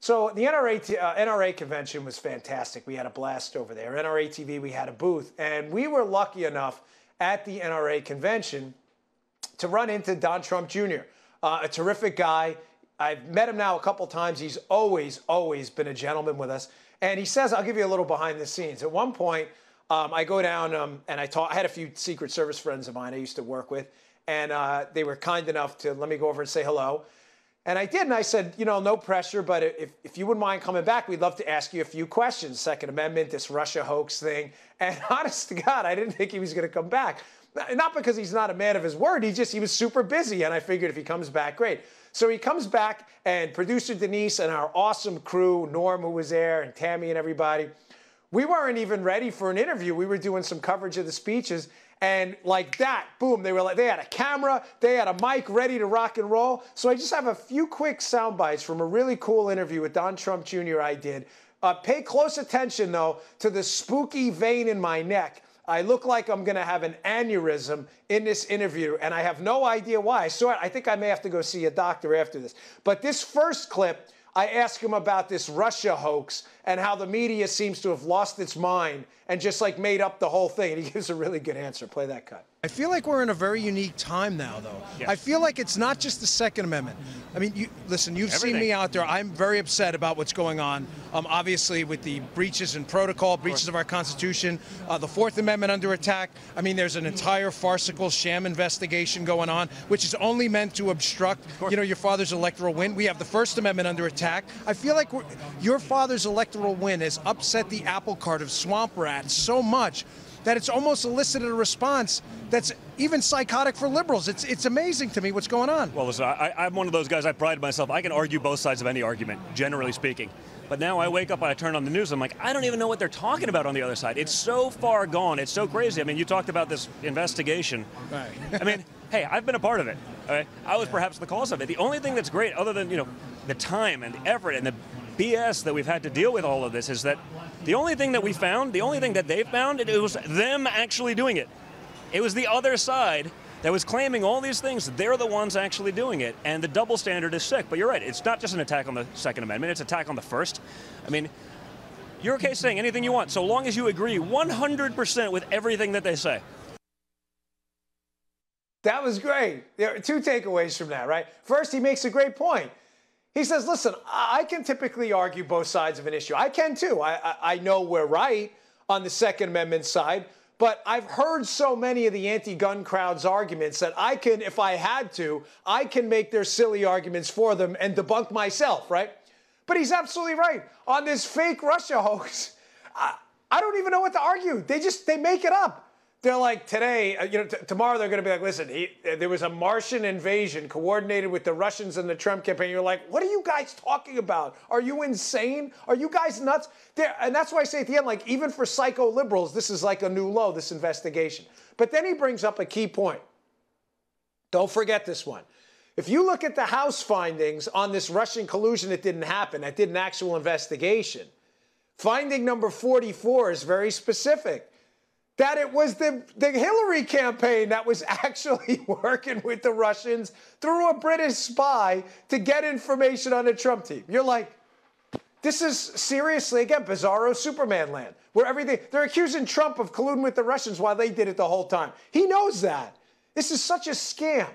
So the NRA convention was fantastic. We had a blast over there. NRATV, we had a booth. And we were lucky enough at the NRA convention to run into Don Trump Jr., a terrific guy. I've met him now a couple times. He's always been a gentleman with us. And he says, I'll give you a little behind the scenes. At one point, I go down and I had a few Secret Service friends of mine I used to work with. And they were kind enough to let me go over and say hello. And I did, and I said, you know, no pressure, but if you wouldn't mind coming back, we'd love to ask you a few questions. Second Amendment, this Russia hoax thing. And honest to God, I didn't think he was going to come back. Not because he's not a man of his word, he was super busy, and I figured if he comes back, great. So he comes back, and producer Denise and our awesome crew, Norm, who was there, and Tammy and everybody, we weren't even ready for an interview. We were doing some coverage of the speeches. And like that, boom, they had a camera, they had a mic ready to rock and roll. So I just have a few quick sound bites from a really cool interview with Don Trump Jr. I did. Pay close attention, though, to the spooky vein in my neck. I look like I'm going to have an aneurysm in this interview, and I have no idea why. I saw it. I think I may have to go see a doctor after this. But this first clip, I ask him about this Russia hoax and how the media seems to have lost its mind and just like made up the whole thing. And he gives a really good answer. Play that cut. I feel like we're in a very unique time now, though. Yes. I feel like it's not just the Second Amendment. I mean, listen, you've seen me out there. I'm very upset about what's going on, obviously, with the breaches in protocol, breaches of our Constitution, the Fourth Amendment under attack. I mean, there's an entire farcical sham investigation going on, which is only meant to obstruct, you know, your father's electoral win. We have the First Amendment under attack. I feel like your father's electoral win has upset the apple cart of swamp rats so much that it's almost elicited a response that's even psychotic for liberals. It's amazing to me what's going on. Well, listen, I'm one of those guys, I pride myself. I can argue both sides of any argument, generally speaking. But now I wake up and I turn on the news, I'm like, I don't even know what they're talking about on the other side. It's so far gone. It's so crazy. I mean, you talked about this investigation. Right. I mean, hey, I've been a part of it. Right? I was perhaps the cause of it. The only thing that's great, other than, you know, the time and the effort and the BS that we've had to deal with all of this, is that the only thing that we found, the only thing that they found, it was them actually doing it. It was the other side that was claiming all these things. They're the ones actually doing it. And the double standard is sick. But you're right. It's not just an attack on the Second Amendment. It's an attack on the First. I mean, you're okay saying anything you want, so long as you agree 100% with everything that they say. That was great. There are two takeaways from that, right? First, he makes a great point. He says, listen, I can typically argue both sides of an issue. I can, too. I know we're right on the Second Amendment side, but I've heard so many of the anti-gun crowd's arguments that I can, if I had to, I can make their silly arguments for them and debunk myself, right? But he's absolutely right. On this fake Russia hoax, I don't even know what to argue. They make it up. They're like, today, tomorrow they're going to be like, listen, there was a Martian invasion coordinated with the Russians and the Trump campaign. You're like, what are you guys talking about? Are you insane? Are you guys nuts? And that's why I say at the end, like, even for psycho liberals, this is like a new low, this investigation. But then he brings up a key point. Don't forget this one. If you look at the House findings on this Russian collusion that didn't happen, that did an actual investigation, finding number 44 is very specific. That it was the Hillary campaign that was actually working with the Russians through a British spy to get information on the Trump team. You're like, this is seriously, again, bizarro Superman land, where they're accusing Trump of colluding with the Russians while they did it the whole time. He knows that. This is such a scam.